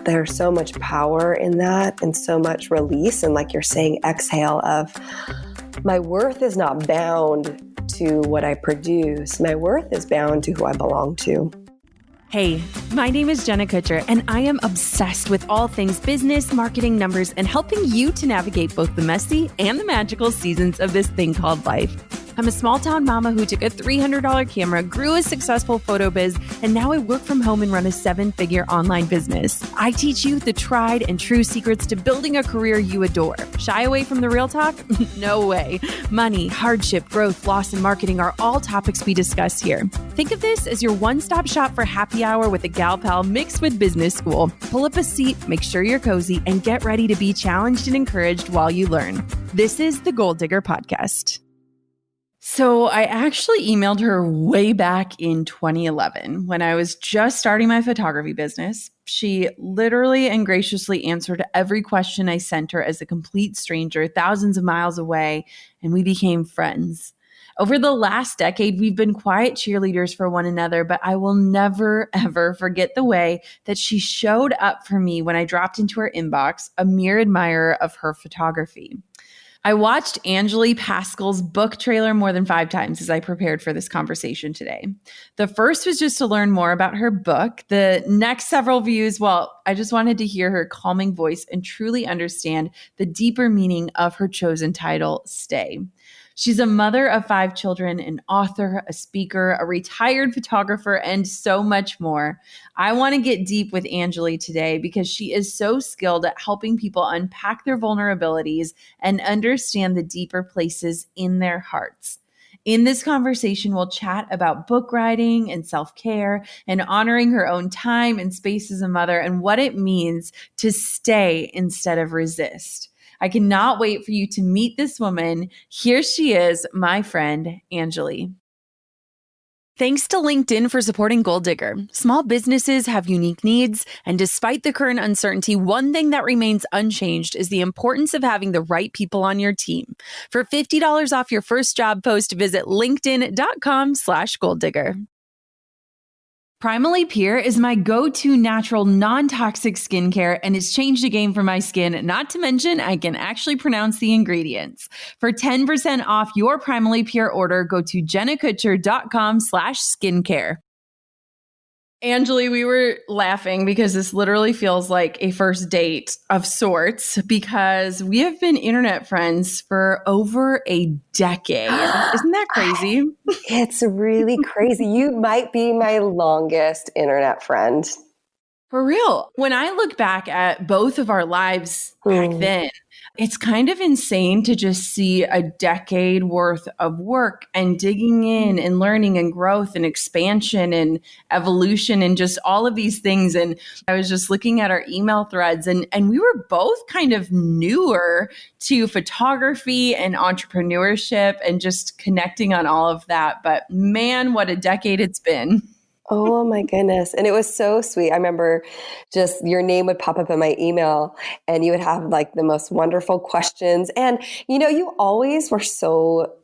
there's so much power in that and so much release. And like you're saying, exhale of my worth is not bound to what I produce. My worth is bound to who I belong to. Hey, my name is Jenna Kutcher, and I am obsessed with all things business, marketing, numbers, and helping you to navigate both the messy and the magical seasons of this thing called life. I'm a small town mama who took a $300 camera, grew a successful photo biz, and now I work from home and run a 7-figure online business. I teach you the tried and true secrets to building a career you adore. Shy away from the real talk? No way. Money, hardship, growth, loss, and marketing are all topics we discuss here. Think of this as your one-stop shop for happy hour with a gal pal mixed with business school. Pull up a seat, make sure you're cozy, and get ready to be challenged and encouraged while you learn. This is the Goal Digger Podcast. So I actually emailed her way back in 2011 when I was just starting my photography business. She literally and graciously answered every question I sent her as a complete stranger, thousands of miles away, and we became friends. Over the last decade, we've been quiet cheerleaders for one another, but I will never, ever forget the way that she showed up for me when I dropped into her inbox, a mere admirer of her photography. I watched Anjuli Pascal's book trailer more than 5 times as I prepared for this conversation today. The first was just to learn more about her book. The next several views, well, I just wanted to hear her calming voice and truly understand the deeper meaning of her chosen title, Stay. She's a mother of 5 children, an author, a speaker, a retired photographer, and so much more. I want to get deep with Anjuli today because she is so skilled at helping people unpack their vulnerabilities and understand the deeper places in their hearts. In this conversation, we'll chat about book writing and self-care and honoring her own time and space as a mother and what it means to stay instead of resist. I cannot wait for you to meet this woman. Here she is, my friend, Anjuli. Thanks to LinkedIn for supporting Goal Digger. Small businesses have unique needs, and despite the current uncertainty, one thing that remains unchanged is the importance of having the right people on your team. For $50 off your first job post, visit linkedin.com/goaldigger. Primally Pure is my go-to natural, non-toxic skincare, and it's changed the game for my skin. Not to mention, I can actually pronounce the ingredients. For 10% off your Primally Pure order, go to jennakutcher.com/skincare. Anjuli, we were laughing because this literally feels like a first date of sorts because we have been internet friends for over a decade. Isn't that crazy? It's really crazy. You might be my longest internet friend. For real. When I look back at both of our lives back then, it's kind of insane to just see a decade worth of work and digging in and learning and growth and expansion and evolution and just all of these things. And I was just looking at our email threads and we were both kind of newer to photography and entrepreneurship and just connecting on all of that. But man, what a decade it's been. Oh my goodness. And it was so sweet. I remember just your name would pop up in my email and you would have like the most wonderful questions. And, you always were so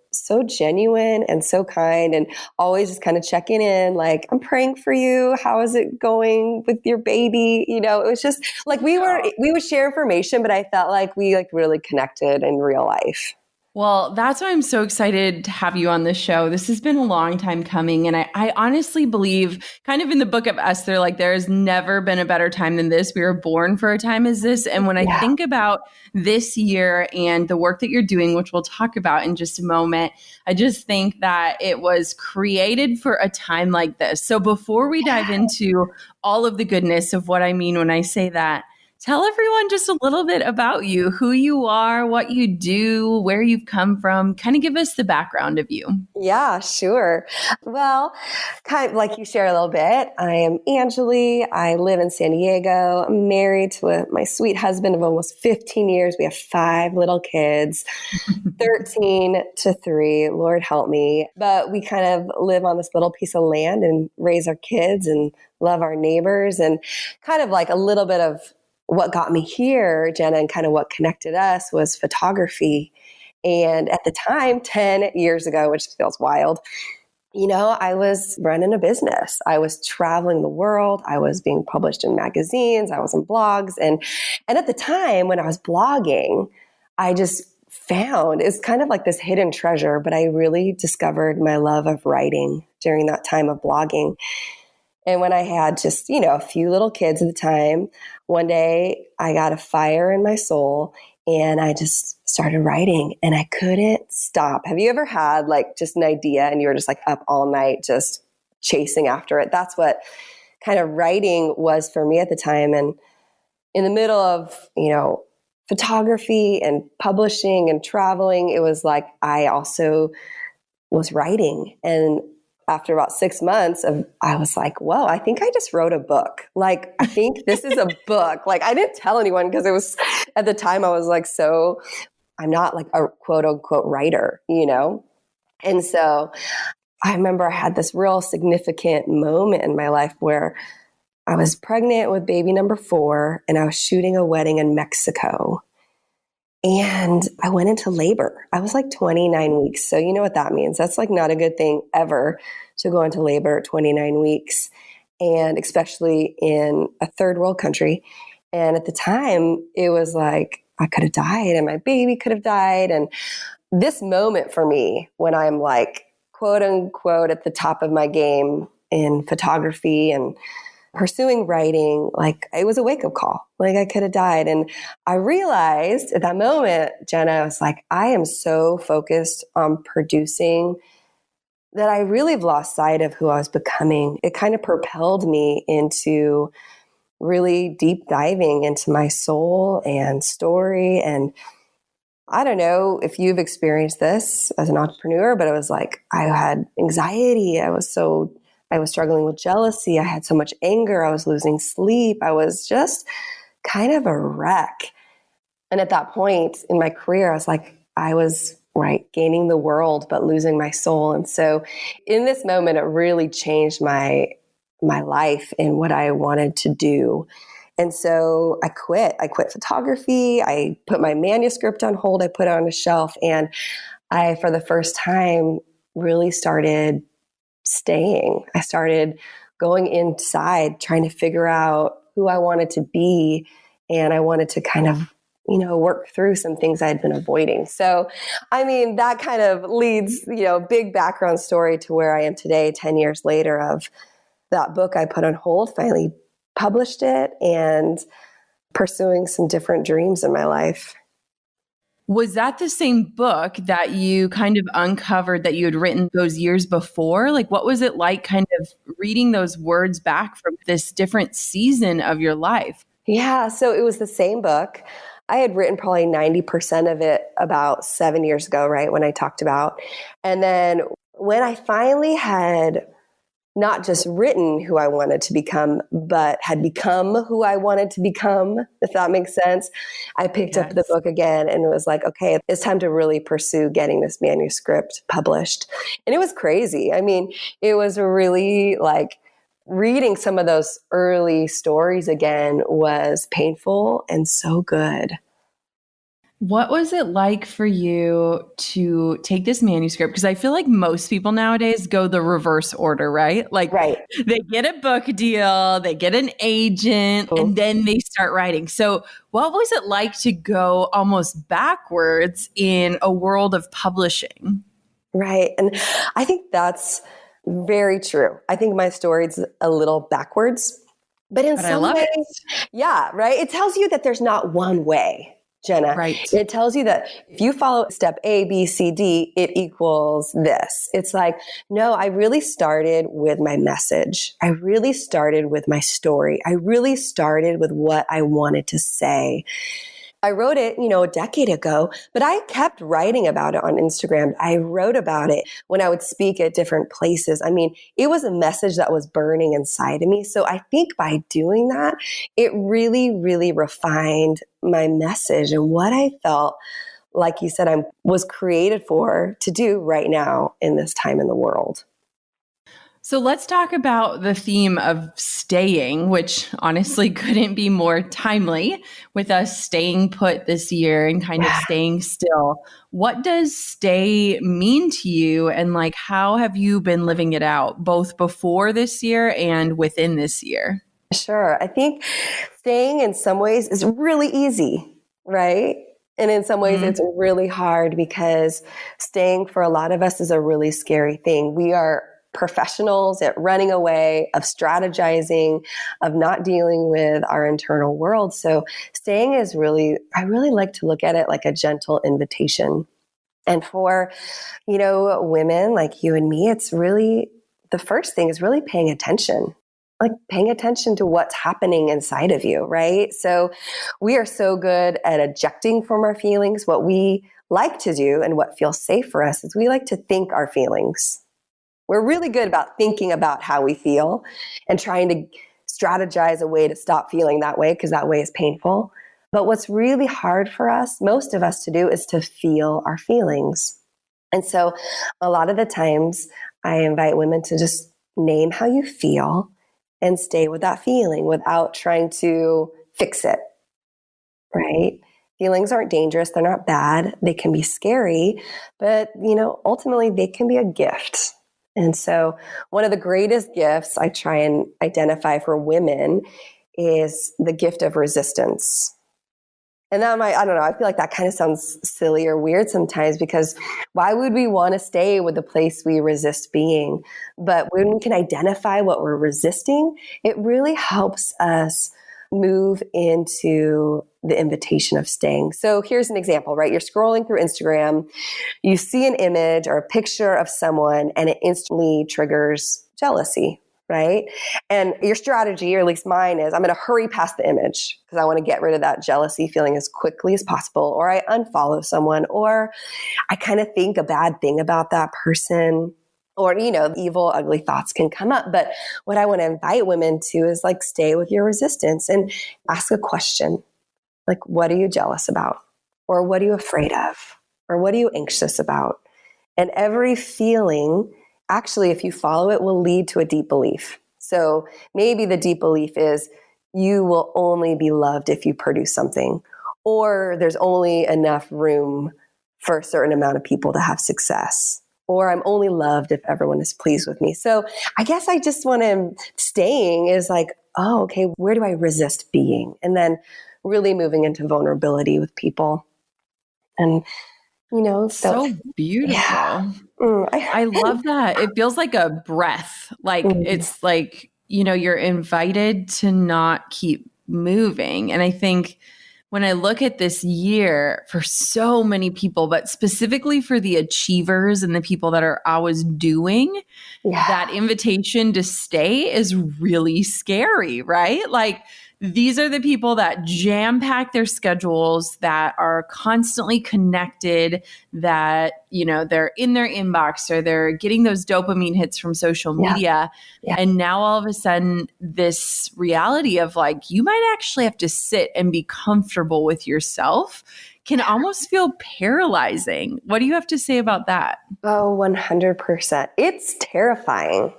genuine and so kind and always just kind of checking in, like, I'm praying for you. How is it going with your baby? It was just like we would share information, but I felt like we really connected in real life. Well, that's why I'm so excited to have you on this show. This has been a long time coming. And I honestly believe kind of in the book of Esther, like there has never been a better time than this. We were born for a time as this. And when I think about this year and the work that you're doing, which we'll talk about in just a moment, I just think that it was created for a time like this. So before we dive into all of the goodness of what I mean when I say that, tell everyone just a little bit about you, who you are, what you do, where you've come from. Kind of give us the background of you. Yeah, sure. Well, kind of like you share a little bit. I am Anjuli. I live in San Diego. I'm married to my sweet husband of almost 15 years. We have 5 little kids, 13 to 3. Lord help me. But we kind of live on this little piece of land and raise our kids and love our neighbors and kind of like a little bit of what got me here, Jenna, and kind of what connected us was photography. And at the time, 10 years ago, which feels wild, I was running a business. I was traveling the world. I was being published in magazines. I was in blogs. And at the time when I was blogging, I just found it's kind of like this hidden treasure, but I really discovered my love of writing during that time of blogging. And when I had just, a few little kids at the time, one day I got a fire in my soul and I just started writing and I couldn't stop. Have you ever had like just an idea and you were just like up all night just chasing after it? That's what kind of writing was for me at the time. And in the middle of, photography and publishing and traveling, it was like I also was writing. And after about 6 months I was like, whoa, I think I just wrote a book. Like, I think this is a book. Like, I didn't tell anyone because it was, at the time I was like, I'm not like a quote unquote writer, And so I remember I had this real significant moment in my life where I was pregnant with baby number 4 and I was shooting a wedding in Mexico. And I went into labor. I was like 29 weeks. So you know what that means. That's like not a good thing ever to go into labor at 29 weeks. And especially in a third world country. And at the time, it was like I could have died and my baby could have died. And this moment for me, when I'm like, quote unquote, at the top of my game in photography and pursuing writing, like it was a wake-up call. Like I could have died. And I realized at that moment, Jenna, I was like, I am so focused on producing that I really have lost sight of who I was becoming. It kind of propelled me into really deep diving into my soul and story. And I don't know if you've experienced this as an entrepreneur, but it was like I had anxiety. I was struggling with jealousy. I had so much anger. I was losing sleep. I was just kind of a wreck. And at that point in my career, I was like, I was gaining the world, but losing my soul. And so in this moment, it really changed my life and what I wanted to do. And so I quit. I quit photography. I put my manuscript on hold. I put it on a shelf. And I, for the first time, really started staying. I started going inside, trying to figure out who I wanted to be. And I wanted to kind of, work through some things I had been avoiding. So, I mean, that kind of leads, big background story to where I am today, 10 years later, of that book I put on hold, finally published it and pursuing some different dreams in my life. Was that the same book that you kind of uncovered that you had written those years before? Like, what was it like kind of reading those words back from this different season of your life? Yeah, so it was the same book. I had written probably 90% of it about 7 years ago, right, when I talked about. And then when I finally had not just written who I wanted to become, but had become who I wanted to become, if that makes sense, I picked up the book again and it was like, okay, it's time to really pursue getting this manuscript published. And it was crazy. I mean, it was really like reading some of those early stories again was painful and so good. What was it like for you to take this manuscript? Because I feel like most people nowadays go the reverse order, right? Like Right. they get a book deal, they get an agent, and then they start writing. So what was it like to go almost backwards in a world of publishing? Right. And I think that's very true. I think my story's a little backwards, but in some I love ways, it. yeah, right. It tells you that there's not one way, Jenna. Right. It tells you that if you follow step A, B, C, D, it equals this. It's like, no, I really started with my message. I really started with my story. I really started with what I wanted to say. I wrote it, a decade ago, but I kept writing about it on Instagram. I wrote about it when I would speak at different places. I mean, it was a message that was burning inside of me. So I think by doing that, it really, really refined my message and what I felt, like you said, I was created for to do right now in this time in the world. So let's talk about the theme of staying, which honestly couldn't be more timely with us staying put this year and kind of staying still. What does stay mean to you? And like, how have you been living it out both before this year and within this year? Sure. I think staying in some ways is really easy, right? And in some ways it's really hard because staying for a lot of us is a really scary thing. We are professionals at running away, of strategizing, of not dealing with our internal world. So staying is really, I really like to look at it like a gentle invitation. And for, women like you and me, it's really, the first thing is really paying attention, like paying attention to what's happening inside of you, right? So we are so good at ejecting from our feelings. What we like to do and what feels safe for us is we like to think our feelings. We're really good about thinking about how we feel and trying to strategize a way to stop feeling that way because that way is painful. But what's really hard for us, most of us to do, is to feel our feelings. And so a lot of the times I invite women to just name how you feel and stay with that feeling without trying to fix it, right? Feelings aren't dangerous. They're not bad. They can be scary, but ultimately they can be a gift. And so one of the greatest gifts I try and identify for women is the gift of resistance. And that I don't know, I feel like that kind of sounds silly or weird sometimes because why would we want to stay with the place we resist being? But when we can identify what we're resisting, it really helps us move into the invitation of staying. So here's an example, right? You're scrolling through Instagram, you see an image or a picture of someone, and it instantly triggers jealousy, right? And your strategy, or at least mine, is I'm going to hurry past the image because I want to get rid of that jealousy feeling as quickly as possible, or I unfollow someone, or I kind of think a bad thing about that person, or, evil, ugly thoughts can come up. But what I want to invite women to is like, stay with your resistance and ask a question. Like, what are you jealous about? Or what are you afraid of? Or what are you anxious about? And every feeling, actually, if you follow it, will lead to a deep belief. So maybe the deep belief is you will only be loved if you produce something, or there's only enough room for a certain amount of people to have success, or I'm only loved if everyone is pleased with me. So I guess I just want to, staying is like, oh, okay, where do I resist being? And then really moving into vulnerability with people. And, So beautiful. Yeah. I love that. It feels like a breath. Like it's like, you're invited to not keep moving. And I think when I look at this year for so many people, but specifically for the achievers and the people that are always doing, that invitation to stay is really scary, right? Like, these are the people that jam pack their schedules, that are constantly connected, that, they're in their inbox or they're getting those dopamine hits from social media. Yeah. And now all of a sudden, this reality of like, you might actually have to sit and be comfortable with yourself can almost feel paralyzing. What do you have to say about that? Oh, 100%. It's terrifying.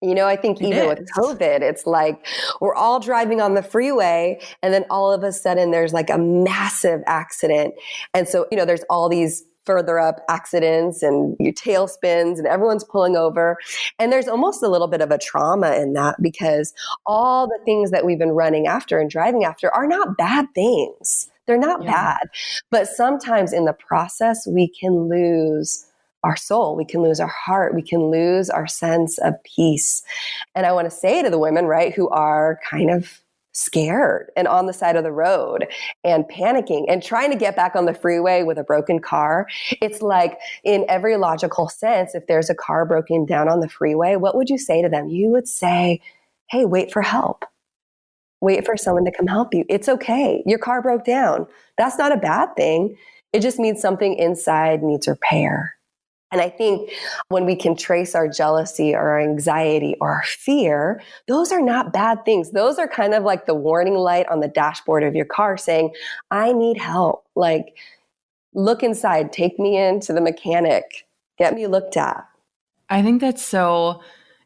I think even with COVID, it's like we're all driving on the freeway and then all of a sudden there's like a massive accident. And so, there's all these further up accidents and your tail spins and everyone's pulling over. And there's almost a little bit of a trauma in that because all the things that we've been running after and driving after are not bad things. They're not bad. But sometimes in the process, we can lose our soul, we can lose our heart, we can lose our sense of peace. And I want to say to the women, right, who are kind of scared and on the side of the road and panicking and trying to get back on the freeway with a broken car, it's like in every logical sense, if there's a car broken down on the freeway, what would you say to them? You would say, hey, wait for help. Wait for someone to come help you. It's okay. Your car broke down. That's not a bad thing. It just means something inside needs repair. And I think when we can trace our jealousy or our anxiety or our fear, those are not bad things. Those are kind of like the warning light on the dashboard of your car saying, I need help. Like, look inside, take me into the mechanic, get me looked at. I think that's so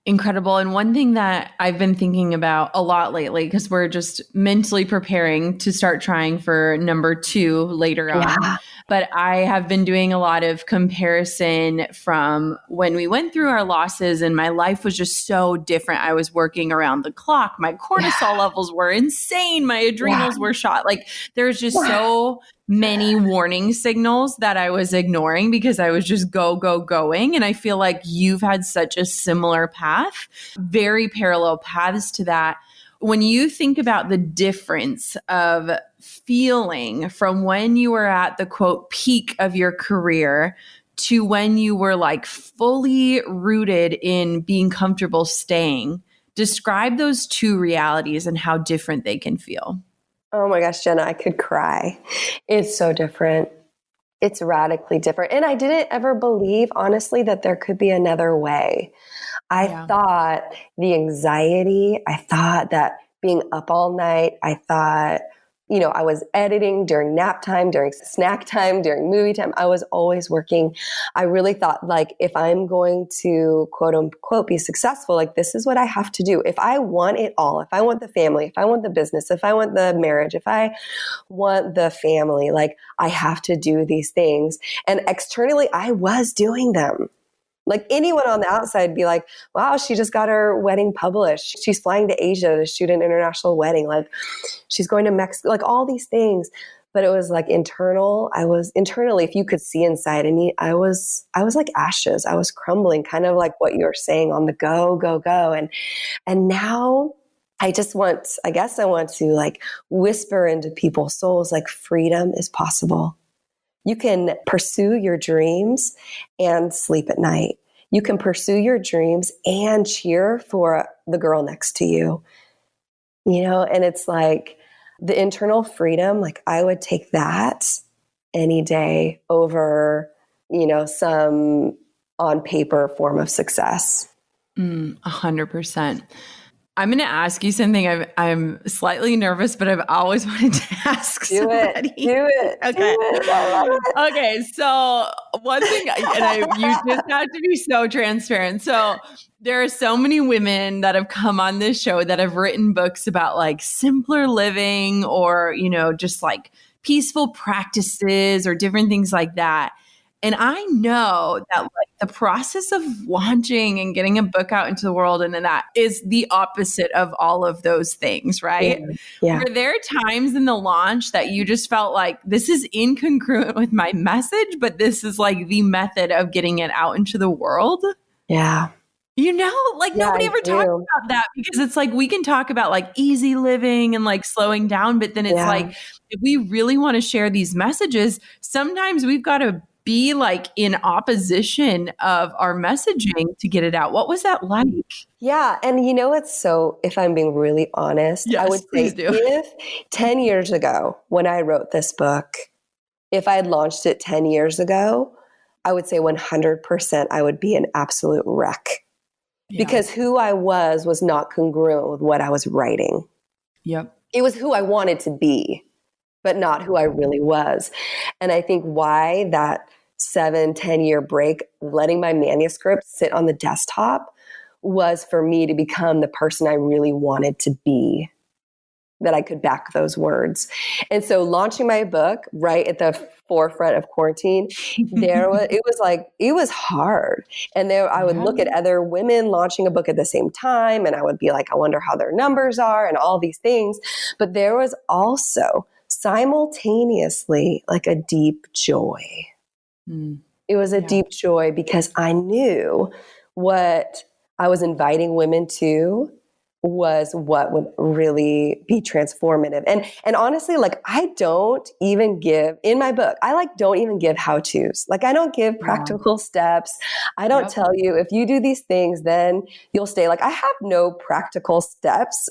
incredible. And one thing that I've been thinking about a lot lately, because we're just mentally preparing to start trying for number 2 later on. Yeah. But I have been doing a lot of comparison from when we went through our losses and my life was just so different. I was working around the clock. My cortisol levels were insane. My adrenals were shot. Like there's just so many warning signals that I was ignoring because I was just going. And I feel like you've had such a similar path, very parallel paths to that. When you think about the difference of feeling from when you were at the quote peak of your career to when you were like fully rooted in being comfortable staying, describe those two realities and how different they can feel. Oh my gosh, Jenna, I could cry. It's so different. It's radically different. And I didn't ever believe, honestly, that there could be another way. I thought the anxiety, I thought that being up all night, I thought, I was editing during nap time, during snack time, during movie time. I was always working. I really thought like, if I'm going to quote unquote be successful, like this is what I have to do. If I want it all, if I want the family, if I want the business, if I want the marriage, if I want the family, like I have to do these things. And externally, I was doing them. Like anyone on the outside be like, wow, she just got her wedding published. She's flying to Asia to shoot an international wedding. Like she's going to Mexico, like all these things. But it was like internal. I was internally, if you could see inside of me, I was like ashes. I was crumbling, kind of like what you're saying on the go. And now I want to like whisper into people's souls, like freedom is possible. You can pursue your dreams and sleep at night. You can pursue your dreams and cheer for the girl next to you. And it's like the internal freedom, like I would take that any day over, some on paper form of success. 100%. I'm going to ask you something. I'm slightly nervous, but I've always wanted to ask somebody. Do it. Okay. Okay. So one thing, you just have to be so transparent. So there are so many women that have come on this show that have written books about like simpler living or, just like peaceful practices or different things like that. And I know that like the process of launching and getting a book out into the world and that is the opposite of all of those things, right? Yeah. Were there times in the launch that you just felt like this is incongruent with my message, but this is like the method of getting it out into the world? Yeah. Nobody ever talks about that because it's like we can talk about like easy living and like slowing down, but then it's like if we really want to share these messages, sometimes we've got to be like in opposition of our messaging to get it out. What was that like? Yeah. And if I'm being really honest, I would say if 10 years ago when I wrote this book, if I had launched it 10 years ago, I would say 100% I would be an absolute wreck because who I was not congruent with what I was writing. Yep. It was who I wanted to be, but not who I really was. And I think why that 7-10 year break, letting my manuscript sit on the desktop was for me to become the person I really wanted to be, that I could back those words. And so launching my book right at the forefront of quarantine, it was hard. And I would look at other women launching a book at the same time, and I would be like, I wonder how their numbers are and all these things. But there was also simultaneously like a deep joy. It was a deep joy because I knew what I was inviting women to was what would really be transformative. And honestly, like I don't even give in my book, don't even give how-tos. Like I don't give practical steps. I don't tell you if you do these things, then you'll stay. Like I have no practical steps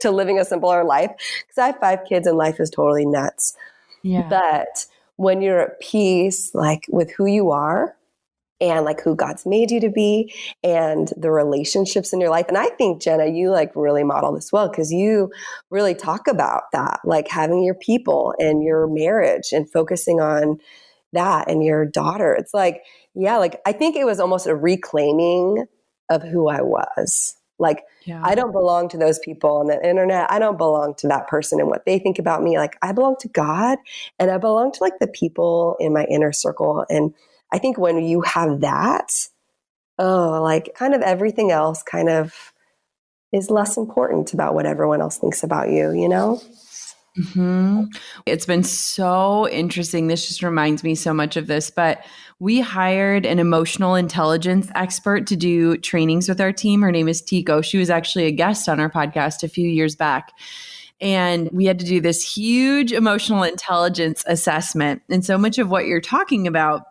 to living a simpler life because I have 5 kids and life is totally nuts. Yeah. But when you're at peace, like with who you are and like who God's made you to be and the relationships in your life. And I think, Jenna, you like really model this well because you really talk about that, like having your people and your marriage and focusing on that and your daughter. It's like, I think it was almost a reclaiming of who I was. Like, Yeah. I don't belong to those people on the internet. I don't belong to that person and what they think about me. Like, I belong to God, and I belong to like the people in my inner circle. And I think when you have that, like kind of everything else kind of is less important about what everyone else thinks about you, you know? hmm It's been so interesting. This just reminds me so much of this, but we hired an emotional intelligence expert to do trainings with our team. Her name is Tico. She was actually a guest on our podcast a few years back. And we had to do this huge emotional intelligence assessment. And so much of what you're talking about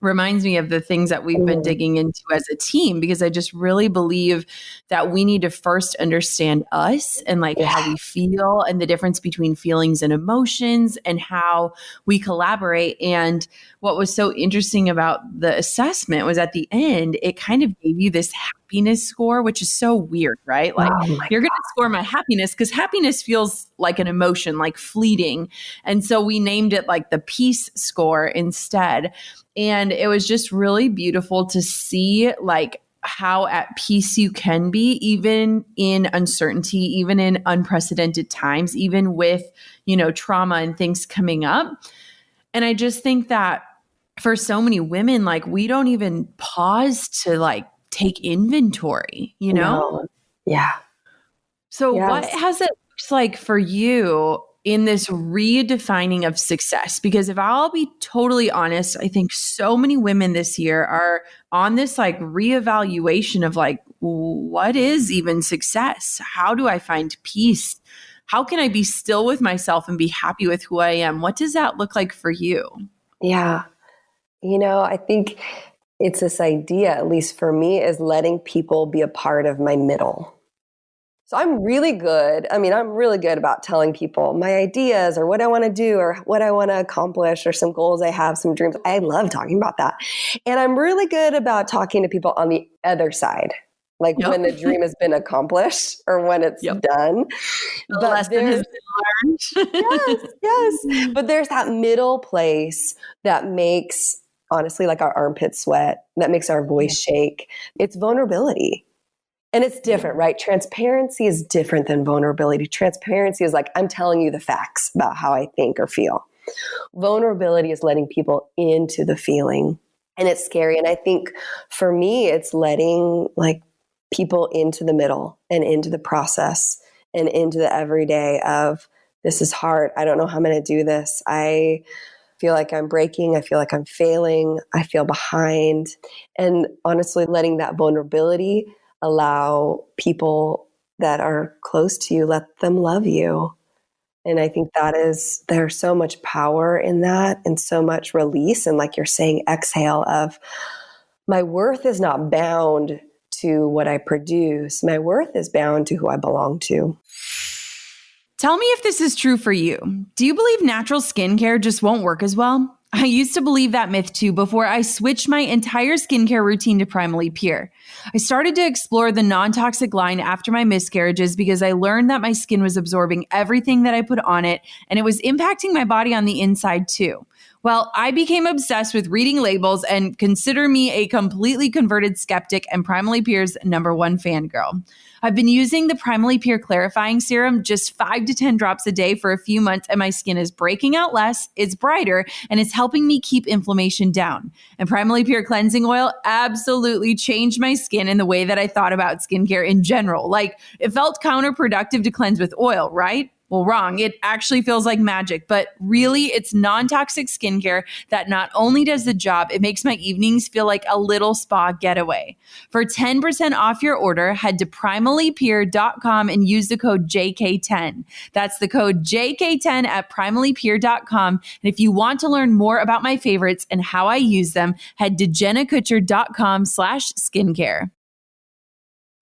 reminds me of the things that we've been Mm, digging into as a team, because I just really believe that we need to first understand us and like how yeah. we feel and the difference between feelings and emotions and how we collaborate. And what was so interesting about the assessment was at the end, it kind of gave you this happiness score, which is so weird, right? Like, Oh my you're going God. to score my happiness because happiness feels like an emotion, like fleeting. And so we named it like the peace score instead. And it was just really beautiful to see like how at peace you can be, even in uncertainty, even in unprecedented times, even with, trauma and things coming up. And I just think that for so many women, like we don't even pause to like take inventory, you know? No. Yeah. So, what Yes. has it looked like for you in this redefining of success? Because if I'll be totally honest, I think so many women this year are on this like reevaluation of like, what is even success? How do I find peace? How can I be still with myself and be happy with who I am? What does that look like for you? Yeah. I think it's this idea, at least for me, is letting people be a part of my middle. So I'm really good. I mean, I'm really good about telling people my ideas or what I want to do or what I want to accomplish or some goals I have, some dreams. I love talking about that. And I'm really good about talking to people on the other side, like when Yep. the dream has been accomplished or when it's Yep. done. The But lesson has there's been Yes, learned. yes. But there's that middle place that makes, honestly, like our armpits sweat, that makes our Yeah. voice shake. It's vulnerability. And it's different, right? Transparency is different than vulnerability. Transparency is like, I'm telling you the facts about how I think or feel. Vulnerability is letting people into the feeling. And it's scary. And I think for me, it's letting like people into the middle and into the process and into the everyday of this is hard. I don't know how I'm going to do this. I feel like I'm breaking. I feel like I'm failing. I feel behind. And honestly, letting that vulnerability allow people that are close to you, let them love you. And I think there's so much power in that and so much release. And like you're saying, exhale of my worth is not bound to what I produce. My worth is bound to who I belong to. Tell me if this is true for you. Do you believe natural skincare just won't work as well? I used to believe that myth too before I switched my entire skincare routine to Primally Pure. I started to explore the non-toxic line after my miscarriages because I learned that my skin was absorbing everything that I put on it and it was impacting my body on the inside too. Well, I became obsessed with reading labels and consider me a completely converted skeptic and Primally Pure's #1 fangirl. I've been using the Primally Pure Clarifying Serum just 5 to 10 drops a day for a few months, and my skin is breaking out less, it's brighter, and it's helping me keep inflammation down. And Primally Pure Cleansing Oil absolutely changed my skin and the way that I thought about skincare in general. Like, it felt counterproductive to cleanse with oil, right? Well, wrong. It actually feels like magic, but really it's non-toxic skincare that not only does the job, it makes my evenings feel like a little spa getaway. For 10% off your order, head to primallypure.com and use the code JK10. That's the code JK10 at primallypure.com. And if you want to learn more about my favorites and how I use them, head to jennakutcher.com/skincare.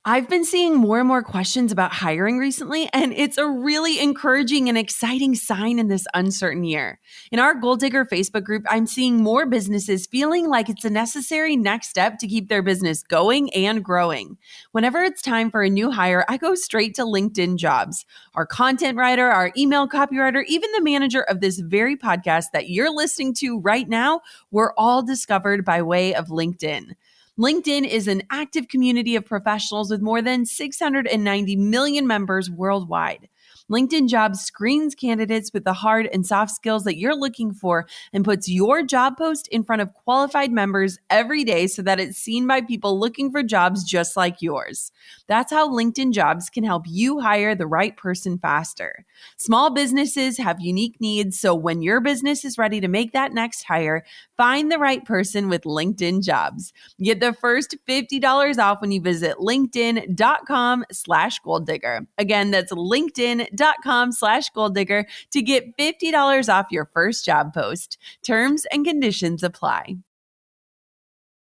I've been seeing more and more questions about hiring recently, and it's a really encouraging and exciting sign in this uncertain year. In our Goal Digger Facebook group, I'm seeing more businesses feeling like it's a necessary next step to keep their business going and growing. Whenever it's time for a new hire, I go straight to LinkedIn Jobs. Our content writer, our email copywriter, even the manager of this very podcast that you're listening to right now, we're all discovered by way of LinkedIn. LinkedIn is an active community of professionals with more than 690 million members worldwide. LinkedIn Jobs screens candidates with the hard and soft skills that you're looking for and puts your job post in front of qualified members every day so that it's seen by people looking for jobs just like yours. That's how LinkedIn Jobs can help you hire the right person faster. Small businesses have unique needs, so when your business is ready to make that next hire, find the right person with LinkedIn Jobs. Get the first $50 off when you visit linkedin.com/goaldigger. Again, that's linkedin.com/goaldigger to get $50 off your first job post. Terms and conditions apply.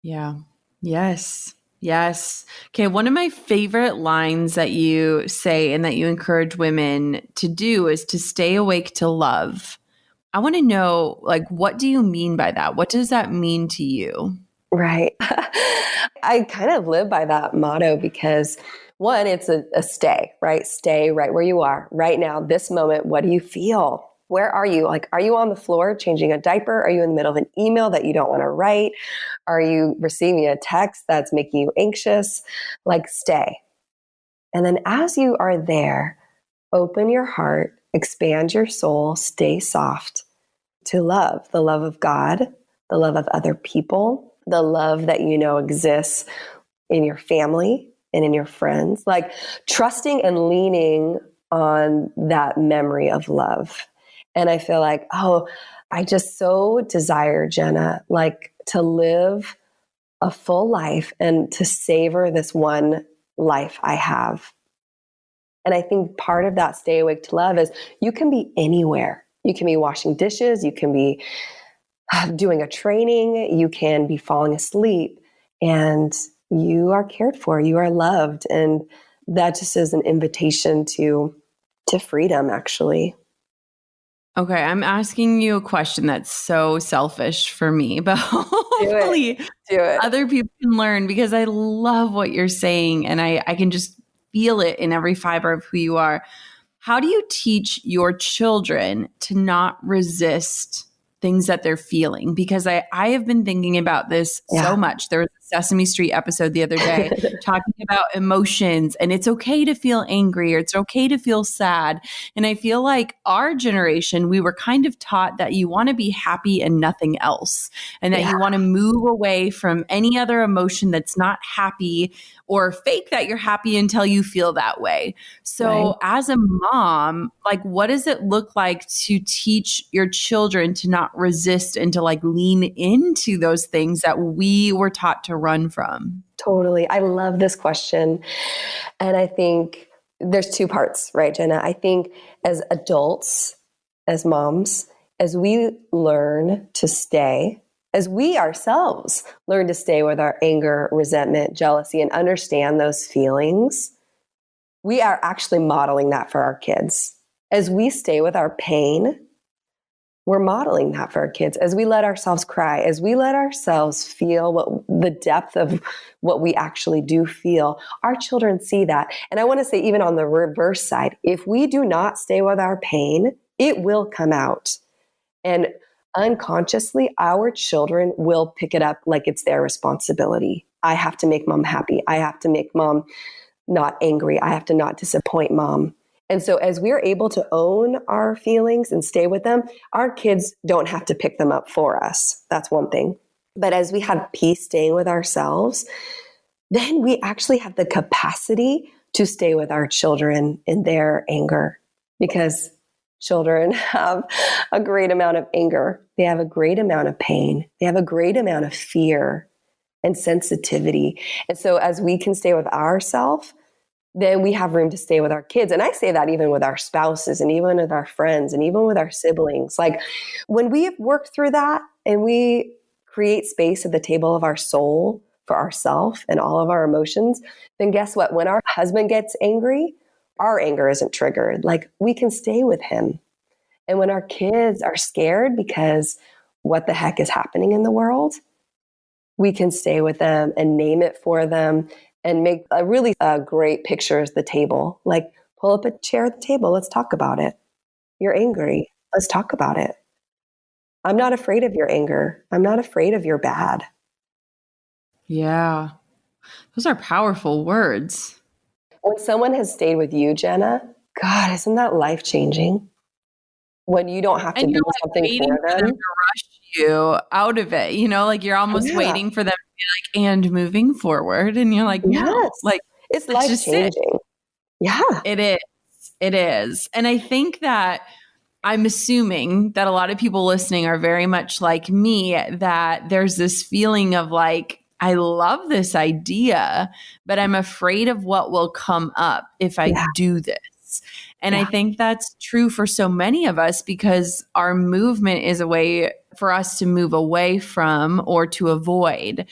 Yeah. Yes. Yes. Okay. One of my favorite lines that you say and that you encourage women to do is to stay awake to love. I want to know, like, what do you mean by that? What does that mean to you? Right. I kind of live by that motto because one, it's a stay, right? Stay right where you are right now, this moment. What do you feel? Where are you? Like, are you on the floor changing a diaper? Are you in the middle of an email that you don't want to write? Are you receiving a text that's making you anxious? Like, stay. And then as you are there, open your heart, expand your soul, stay soft to love, the love of God, the love of other people, the love that you know exists in your family and in your friends, like trusting and leaning on that memory of love. And I feel like, oh, I just so desire, Jenna, like to live a full life and to savor this one life I have. And I think part of that stay awake to love is you can be anywhere. You can be washing dishes, you can be doing a training, you can be falling asleep, and you are cared for, you are loved. And that just is an invitation to freedom, actually. Okay, I'm asking you a question that's so selfish for me, but hopefully Do it. other people can learn because I love what you're saying and I can just feel it in every fiber of who you are. How do you teach your children to not resist things that they're feeling? Because I have been thinking about this so much. There was a Sesame Street episode the other day talking about emotions, and it's okay to feel angry or it's okay to feel sad. And I feel like our generation, we were kind of taught that you want to be happy and nothing else, and that you want to move away from any other emotion that's not happy or fake that you're happy until you feel that way. So as a mom, like, what does it look like to teach your children to not resist and to like lean into those things that we were taught to run from? Totally. I love this question. And I think there's two parts, right, Jenna? I think as adults, as moms, as we learn to stay, as we ourselves learn to stay with our anger, resentment, jealousy, and understand those feelings, we are actually modeling that for our kids. As we stay with our pain, we're modeling that for our kids. As we let ourselves cry, as we let ourselves feel the depth of what we actually do feel, our children see that. And I want to say, even on the reverse side, if we do not stay with our pain, it will come out. And unconsciously, our children will pick it up like it's their responsibility. I have to make mom happy. I have to make mom not angry. I have to not disappoint mom. And so as we're able to own our feelings and stay with them, our kids don't have to pick them up for us. That's one thing. But as we have peace staying with ourselves, then we actually have the capacity to stay with our children in their anger, because children have a great amount of anger. They have a great amount of pain. They have a great amount of fear and sensitivity. And so as we can stay with ourselves, then we have room to stay with our kids. And I say that even with our spouses and even with our friends and even with our siblings. Like, when we have worked through that and we create space at the table of our soul for ourselves and all of our emotions, then guess what? When our husband gets angry, our anger isn't triggered. Like, we can stay with him. And when our kids are scared because what the heck is happening in the world, we can stay with them and name it for them and make a really great picture as the table. Like, pull up a chair at the table. Let's talk about it. You're angry. Let's talk about it. I'm not afraid of your anger. I'm not afraid of your bad. Yeah. Those are powerful words. When someone has stayed with you, Jenna, God, isn't that life changing? When you don't have to And do you're like something waiting for for them to them. rush you out of it, like you're almost Yeah. waiting for them to be like, and moving forward. And you're like, no, Yes. like, It's that's life just it. changing. Yeah. It is. It is. And I think that I'm assuming that a lot of people listening are very much like me, that there's this feeling of like, I love this idea, but I'm afraid of what will come up if I Yeah. do this. And I Yeah. think that's true for so many of us because our movement is a way for us to move away from or to avoid.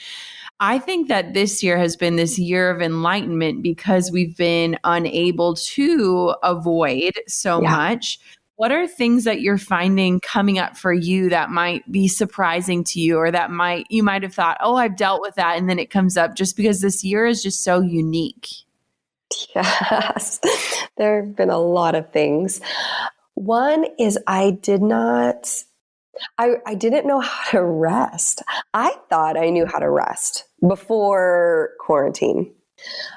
I think that this year has been this year of enlightenment because we've been unable to avoid so Yeah. much. What are things that you're finding coming up for you that might be surprising to you, or that you might have thought, oh, I've dealt with that, and then it comes up just because this year is just so unique? Yes. There have been a lot of things. One is I didn't know how to rest. I thought I knew how to rest before quarantine.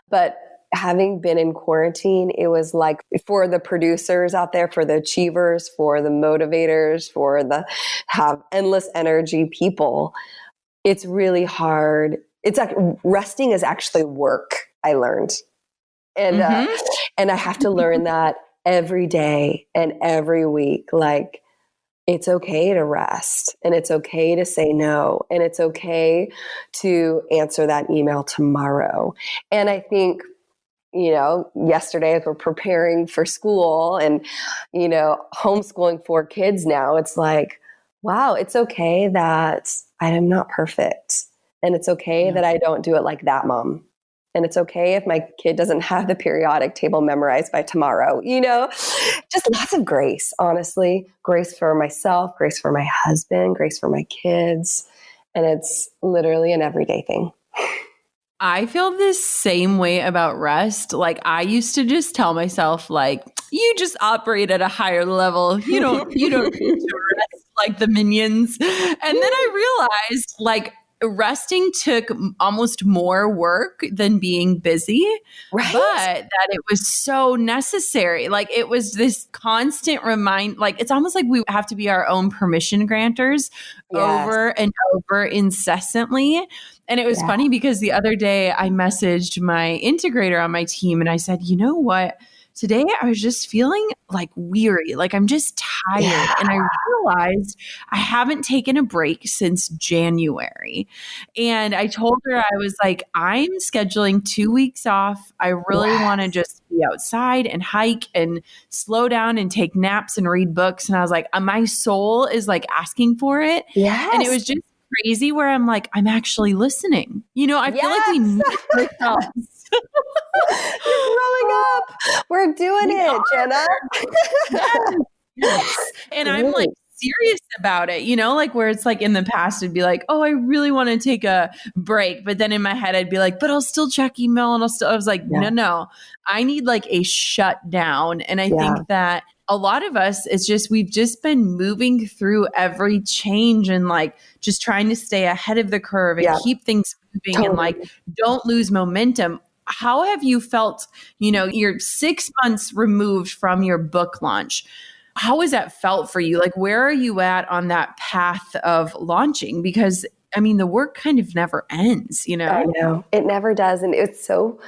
But having been in quarantine, it was like for the producers out there, for the achievers, for the motivators, for the have endless energy people, it's really hard. It's like resting is actually work, I learned. And Mm-hmm. and I have to learn that every day and every week. Like, it's okay to rest, and it's okay to say no, and it's okay to answer that email tomorrow. And I think, yesterday as we're preparing for school and, homeschooling 4 kids now, it's like, wow, it's okay that I am not perfect. And it's okay Yeah. that I don't do it like that mom. And it's okay if my kid doesn't have the periodic table memorized by tomorrow, just lots of grace, honestly. Grace for myself, grace for my husband, grace for my kids. And it's literally an everyday thing. I feel this same way about rest. Like I used to just tell myself, like, you just operate at a higher level. You don't need to rest like the minions. And then I realized like resting took almost more work than being busy, but Right? that it was so necessary. Like it was this constant like it's almost like we have to be our own permission granters Yes. over and over incessantly. And it was Yeah. funny because the other day I messaged my integrator on my team and I said, you know what? Today I was just feeling like weary, like I'm just tired. Yeah. And I realized I haven't taken a break since January. And I told her, I was like, I'm scheduling 2 weeks off. I really want to just be outside and hike and slow down and take naps and read books. And I was like, my soul is like asking for it. And it Yes. was just crazy where I'm like, I'm actually listening. I feel like we Yes. need ourselves. You're growing up. We're doing We it, Jenna. Yes. Yes. And I'm like Great. serious about it, like where it's like in the past, it'd be like, oh, I really want to take a break. But then in my head, I'd be like, but I'll still check email and I was like, Yeah. no, I need like a shutdown. And I Yeah. think that a lot of us, we've just been moving through every change and like just trying to stay ahead of the curve and Yeah. keep things moving and like Totally. don't lose momentum. How have you felt, you're 6 months removed from your book launch? How has that felt for you? Like, where are you at on that path of launching? Because I mean, the work kind of never ends, I know. It never does. And it's so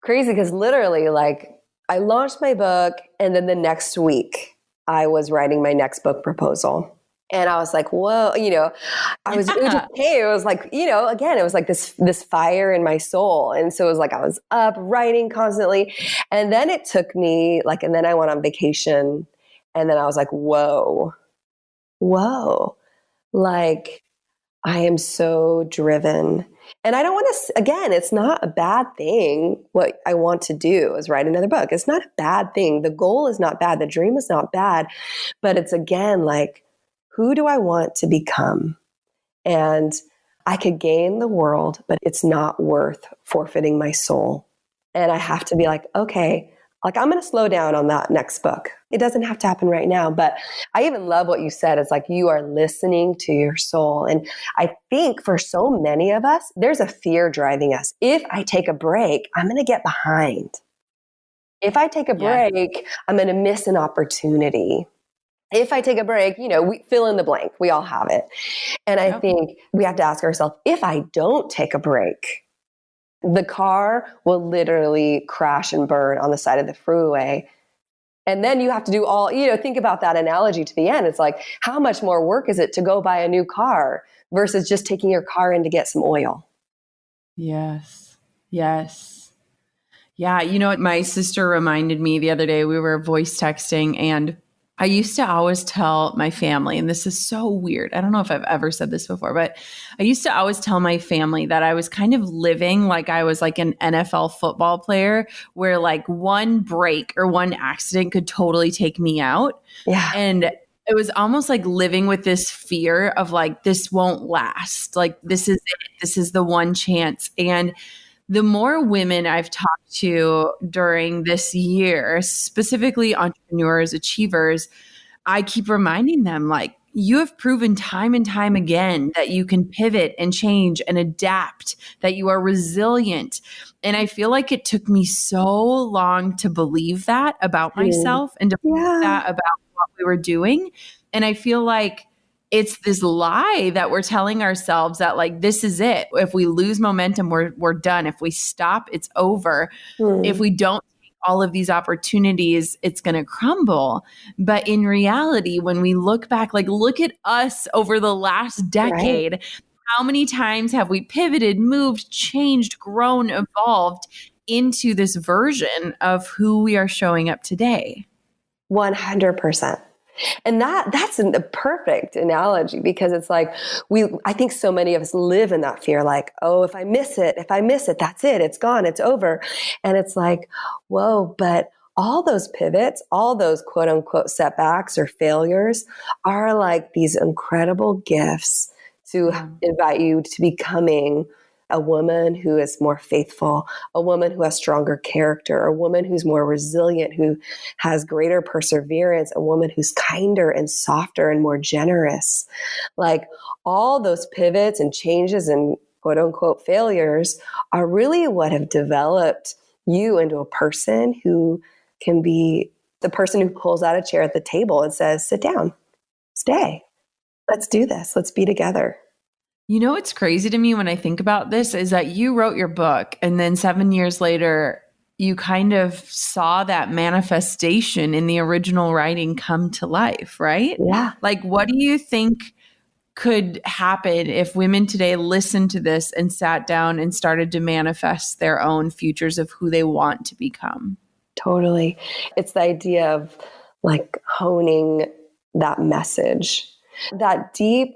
crazy because literally, like, I launched my book, and then the next week, I was writing my next book proposal. And I was like, whoa, it was just, hey, it was like, again, it was like this fire in my soul. And so it was like, I was up writing constantly. And then it took me and then I went on vacation, and then I was like, whoa, like I am so driven. And I don't want to, again, it's not a bad thing. What I want to do is write another book. It's not a bad thing. The goal is not bad. The dream is not bad. But it's again, like, who do I want to become? And I could gain the world, but it's not worth forfeiting my soul. And I have to be like, okay, Like, I'm going to slow down on that next book. It doesn't have to happen right now. But I even love what you said. It's like you are listening to your soul. And I think for so many of us, there's a fear driving us. If I take a break, I'm going to get behind. If I take a Yes. break, I'm going to miss an opportunity. If I take a break, we fill in the blank. We all have it. And I think we have to ask ourselves, if I don't take a break, the car will literally crash and burn on the side of the freeway. And then you have to do think about that analogy to the end. It's like, how much more work is it to go buy a new car versus just taking your car in to get some oil? Yes. Yes. Yeah. You know what? My sister reminded me the other day, we were voice texting, and I used to always tell my family, and this is so weird. I don't know if I've ever said this before, but I used to always tell my family that I was kind of living like I was like an NFL football player, where like one break or one accident could totally take me out. Yeah. And it was almost like living with this fear of like, this won't last. Like, this is it. This is the one chance. And the more women I've talked to during this year, specifically entrepreneurs, achievers, I keep reminding them, like, you have proven time and time again that you can pivot and change and adapt, that you are resilient. And I feel like it took me so long to believe that about myself and to believe that about what we were doing. And I feel like it's this lie that we're telling ourselves that like, this is it. If we lose momentum, we're done. If we stop, it's over. If we don't take all of these opportunities, it's going to crumble. But in reality, when we look back, like, look at us over the last decade. Right. How many times have we pivoted, moved, changed, grown, evolved into this version of who we are showing up today? 100%. And that's a perfect analogy, because it's like I think so many of us live in that fear, like, oh, if I miss it, that's it. It's gone. It's over. And it's like, whoa, but all those pivots, all those quote unquote setbacks or failures are like these incredible gifts to invite you to becoming a woman who is more faithful, a woman who has stronger character, a woman who's more resilient, who has greater perseverance, a woman who's kinder and softer and more generous. Like, all those pivots and changes and quote unquote failures are really what have developed you into a person who can be the person who pulls out a chair at the table and says, sit down, stay, let's do this, let's be together. You know what's crazy to me when I think about this is that you wrote your book, and then 7 years later, you kind of saw that manifestation in the original writing come to life, right? Yeah. Like, what do you think could happen if women today listened to this and sat down and started to manifest their own futures of who they want to become? Totally. It's the idea of like honing that message, that deep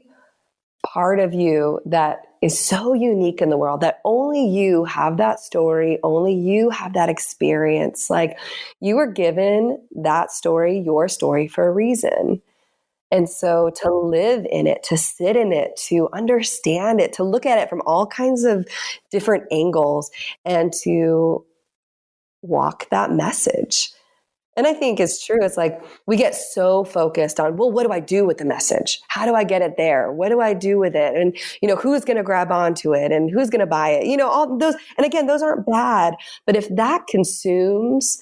part of you that is so unique in the world, that only you have that story, only you have that experience. Like, you were given that story, your story, for a reason. And so to live in it, to sit in it, to understand it, to look at it from all kinds of different angles, and to walk that message. And I think it's true. It's like we get so focused on, well, what do I do with the message? How do I get it there? What do I do with it? And, who's going to grab onto it and who's going to buy it? All those. And again, those aren't bad. But if that consumes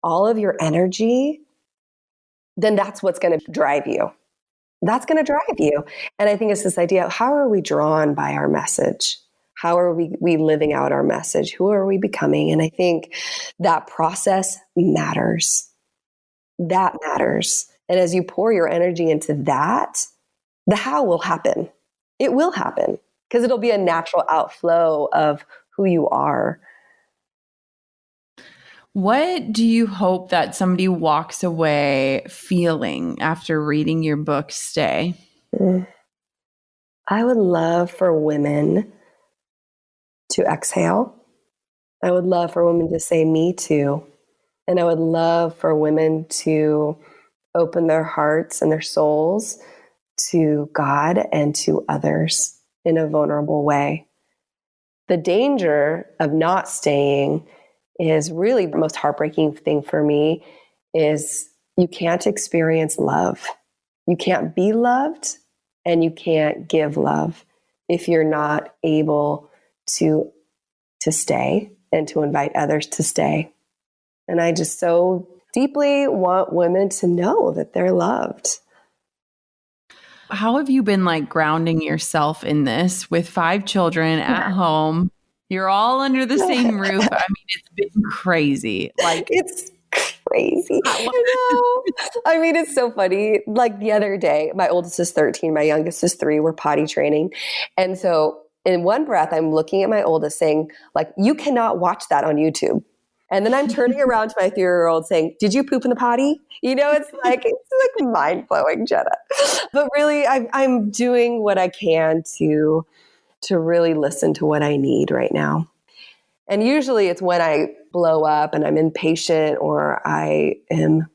all of your energy, then that's what's going to drive you. That's going to drive you. And I think it's this idea of, how are we drawn by our message? How are we living out our message? Who are we becoming? And I think that process matters. That matters. And as you pour your energy into that, the how will happen. It will happen, because it'll be a natural outflow of who you are. What do you hope that somebody walks away feeling after reading your book, Stay? I would love for women to exhale. I would love for women to say, me too. And I would love for women to open their hearts and their souls to God and to others in a vulnerable way. The danger of not staying is really the most heartbreaking thing for me is you can't experience love. You can't be loved and you can't give love if you're not able to stay and to invite others to stay. And I just so deeply want women to know that they're loved. How have you been like grounding yourself in this with 5 children at home? You're all under the same roof. I mean, it's been crazy. Like, It's crazy. I know. I mean, it's so funny. Like the other day, my oldest is 13, my youngest is 3. We're potty training. And so in one breath, I'm looking at my oldest saying, like, you cannot watch that on YouTube. And then I'm turning around to my 3-year-old saying, did you poop in the potty? It's like mind blowing, Jenna. But really, I'm doing what I can to really listen to what I need right now. And usually it's when I blow up and I'm impatient or I am,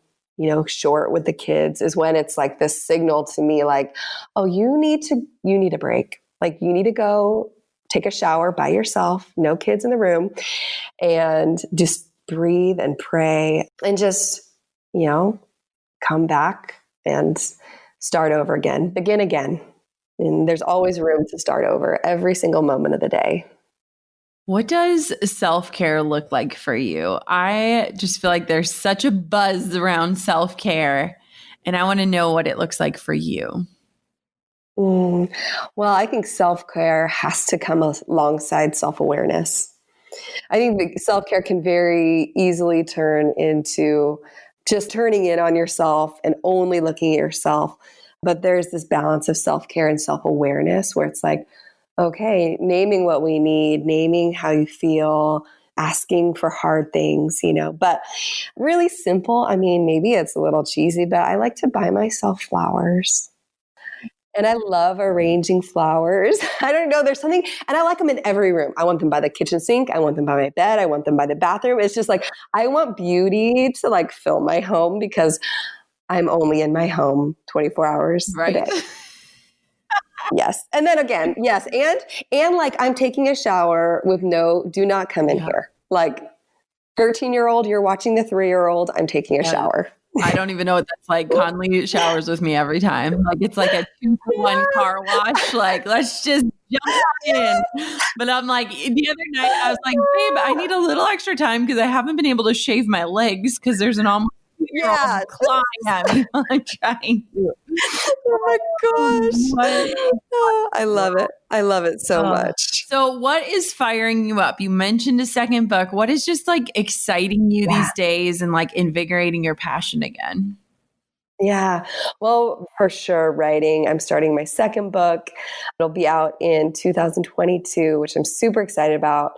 short with the kids is when it's like this signal to me like, oh, you need a break. Like you need to go take a shower by yourself, no kids in the room, and just breathe and pray and just, come back and start over again, begin again. And there's always room to start over every single moment of the day. what does self-care look like for you? I just feel like there's such a buzz around self-care, and I want to know what it looks like for you. Well, I think self-care has to come alongside self-awareness. I think self-care can very easily turn into just turning in on yourself and only looking at yourself. But there's this balance of self-care and self-awareness where it's like, okay, naming what we need, naming how you feel, asking for hard things, but really simple. I mean, maybe it's a little cheesy, but I like to buy myself flowers. And I love arranging flowers. I don't know, there's something, and I like them in every room. I want them by the kitchen sink. I want them by my bed. I want them by the bathroom. It's just like, I want beauty to like fill my home because I'm only in my home 24 hours a day. Yes. And then again, yes. And like I'm taking a shower with do not come in here. Like 13-year-old, you're watching the 3-year-old, I'm taking a shower. I don't even know what that's like. Conley showers with me every time. Like it's like a 2-for-1 car wash. Like, let's just jump in. But I'm like, the other night I was like, babe, I need a little extra time because I haven't been able to shave my legs because there's an almost clawing at me while I'm trying to. Oh my gosh. I love it. I love it so much. So what is firing you up? You mentioned a second book. What is just like exciting you these days and like invigorating your passion again? Yeah. Well, for sure, writing. I'm starting my second book. It'll be out in 2022, which I'm super excited about.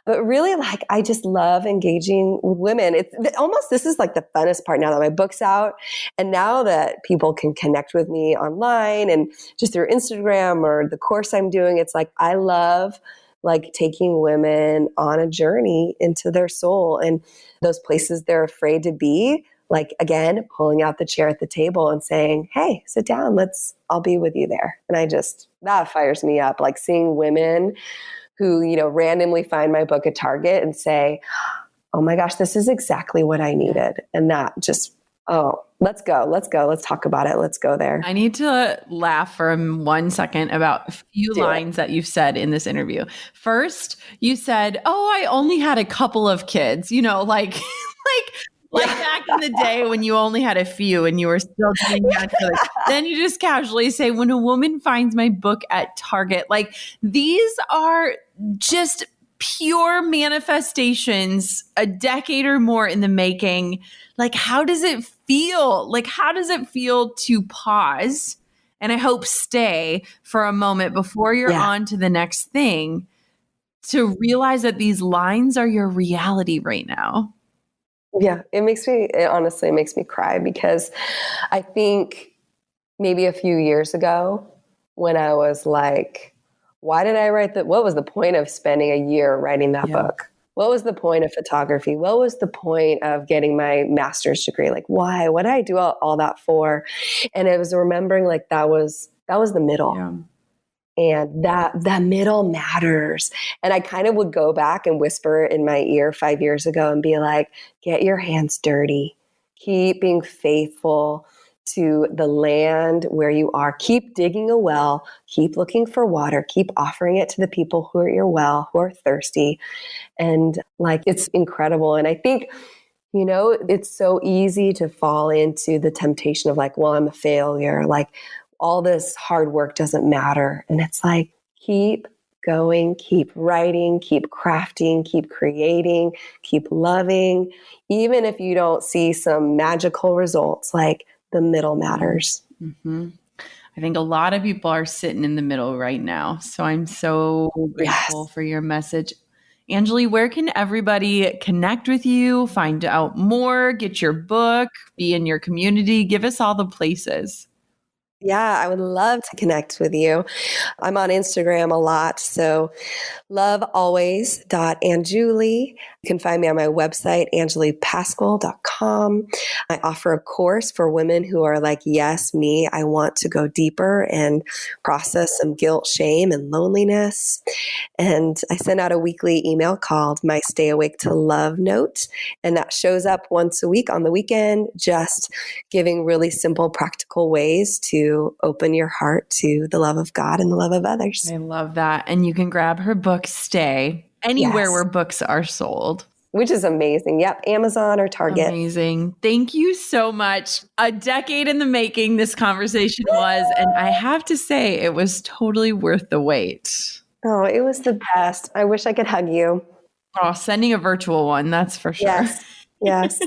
But really, like, I just love engaging with women. It's almost, this is like the funnest part now that my book's out. And now that people can connect with me online and just through Instagram or the course I'm doing, it's like, I love like taking women on a journey into their soul and those places they're afraid to be. Like, again, pulling out the chair at the table and saying, hey, sit down, I'll be with you there. And that fires me up. Like seeing women who, randomly find my book at Target and say, oh my gosh, this is exactly what I needed. And that just, let's go. Let's talk about it. Let's go there. I need to laugh for 1 second about a few lines that you've said in this interview. First, you said, I only had a couple of kids, like back in the day when you only had a few and you were still doing that. Then you just casually say, when a woman finds my book at Target, like these are just pure manifestations, a decade or more in the making. Like, how does it feel? Like, how does it feel to pause and I hope stay for a moment before you're on to the next thing to realize that these lines are your reality right now? Yeah, it honestly makes me cry because I think maybe a few years ago when I was like, why did I write that? What was the point of spending a year writing that book? What was the point of photography? What was the point of getting my master's degree? Like, why? What did I do all that for? And I was remembering like that was the middle. Yeah. And that middle matters. And I kind of would go back and whisper in my ear 5 years ago and be like, get your hands dirty. Keep being faithful to the land where you are. Keep digging a well. Keep looking for water. Keep offering it to the people who are at your well, who are thirsty. And like, it's incredible. And I think, it's so easy to fall into the temptation of like, well, I'm a failure. Like, all this hard work doesn't matter. And it's like, keep going, keep writing, keep crafting, keep creating, keep loving. Even if you don't see some magical results, like the middle matters. Mm-hmm. I think a lot of people are sitting in the middle right now. So I'm so grateful for your message. Anjuli, where can everybody connect with you, find out more, get your book, be in your community? Give us all the places. Yeah, I would love to connect with you. I'm on Instagram a lot. So lovealways.anjuli. You can find me on my website, anjulipascal.com. I offer a course for women who are like, yes, me, I want to go deeper and process some guilt, shame, and loneliness. And I send out a weekly email called my Stay Awake to Love note. And that shows up once a week on the weekend, just giving really simple, practical ways to open your heart to the love of God and the love of others. I love that. And you can grab her book, Stay, anywhere where books are sold. Which is amazing. Yep. Amazon or Target. Amazing. Thank you so much. A decade in the making this conversation was, and I have to say it was totally worth the wait. Oh, it was the best. I wish I could hug you. Oh, sending a virtual one, that's for sure. Yes.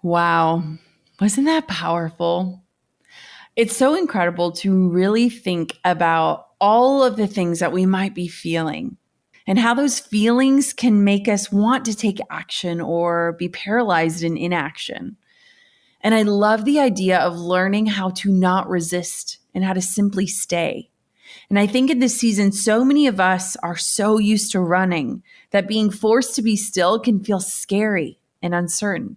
Wow. Wasn't that powerful? It's so incredible to really think about all of the things that we might be feeling and how those feelings can make us want to take action or be paralyzed in inaction. And I love the idea of learning how to not resist and how to simply stay. And I think in this season, so many of us are so used to running that being forced to be still can feel scary and uncertain.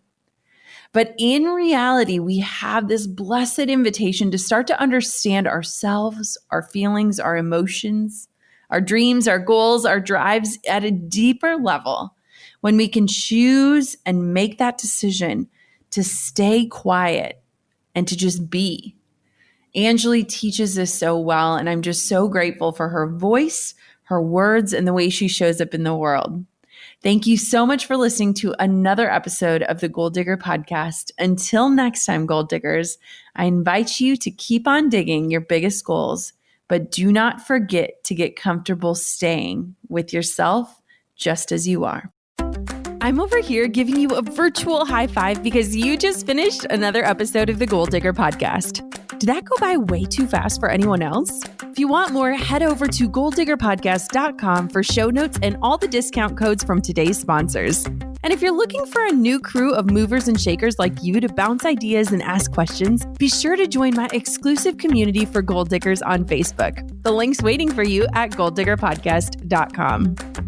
But in reality, we have this blessed invitation to start to understand ourselves, our feelings, our emotions, our dreams, our goals, our drives at a deeper level when we can choose and make that decision to stay quiet and to just be. Anjuli teaches this so well, and I'm just so grateful for her voice, her words, and the way she shows up in the world. Thank you so much for listening to another episode of the Goal Digger Podcast. Until next time, Goal Diggers, I invite you to keep on digging your biggest goals, but do not forget to get comfortable staying with yourself just as you are. I'm over here giving you a virtual high five because you just finished another episode of the Goal Digger Podcast. Did that go by way too fast for anyone else? If you want more, head over to goaldiggerpodcast.com for show notes and all the discount codes from today's sponsors. And if you're looking for a new crew of movers and shakers like you to bounce ideas and ask questions, be sure to join my exclusive community for Goal Diggers on Facebook. The link's waiting for you at goaldiggerpodcast.com.